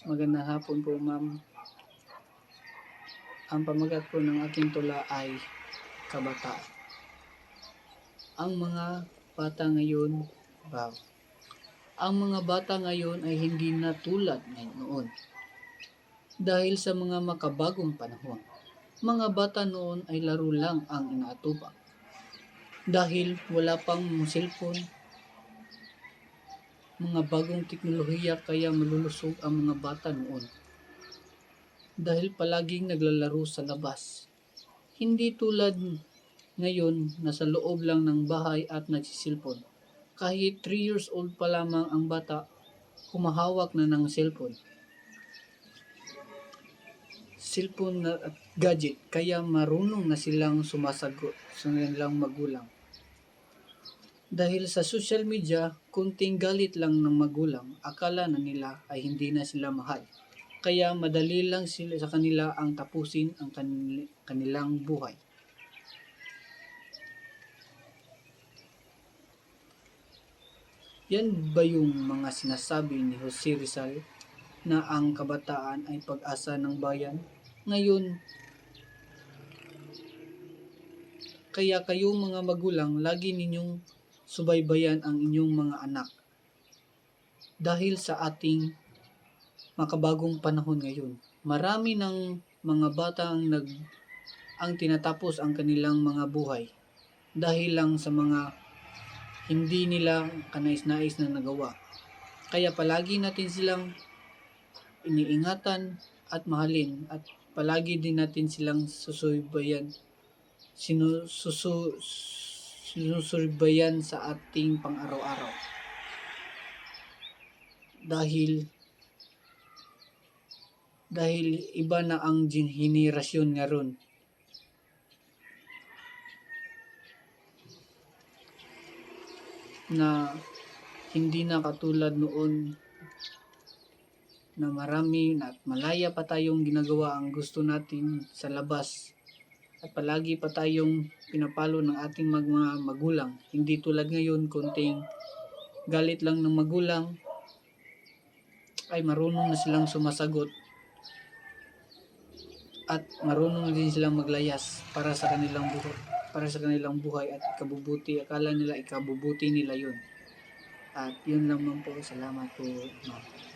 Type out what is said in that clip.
Magandang hapon po, ma'am. Ang pamagat po ng aking tula ay kabataan. Ang mga bata ngayon, wow. Ang mga bata ngayon ay hindi na tulad noon. Dahil sa mga makabagong panahon, mga bata noon ay laro lang ang inaatupag. Dahil wala pang cellphone, mga bagong teknolohiya, kaya malulusog ang mga bata noon. Dahil palaging naglalaro sa labas. Hindi tulad ngayon na sa loob lang ng bahay at nagsisilpon. Kahit 3 years old pa lamang ang bata, humahawak na ng cellphone. Cellphone na at gadget, kaya marunong na silang sumasagot sa kanilang magulang. Dahil sa social media, kunting galit lang ng magulang, akala na nila ay hindi na sila mahal. Kaya madali lang sila sa kanila ang tapusin ang kanilang buhay. Yan ba yung mga sinasabi ni Jose Rizal na ang kabataan ay pag-asa ng bayan? Ngayon, kaya kayong mga magulang, lagi ninyong subaybayan ang inyong mga anak. Dahil sa ating makabagong panahon ngayon, marami ng mga bata ang tinatapos ang kanilang mga buhay dahil lang sa mga hindi nila kanais-nais na nagawa. Kaya palagi natin silang iniingatan at mahalin, at palagi din natin silang sinusubaybayan sa ating pang-araw-araw. Dahil iba na ang henerasyon ngayon. Na hindi na katulad noon na marami at malaya pa tayong ginagawa ang gusto natin sa labas, at palagi pa tayong pinapalo ng ating mga magulang. Hindi tulad ngayon, konting galit lang ng magulang ay marunong na silang sumasagot at marunong din silang maglayas para sa kanilang buhay at ikabubuti. Akala nila ikabubuti nila yun. At yun lang po. Salamat po, ma'am.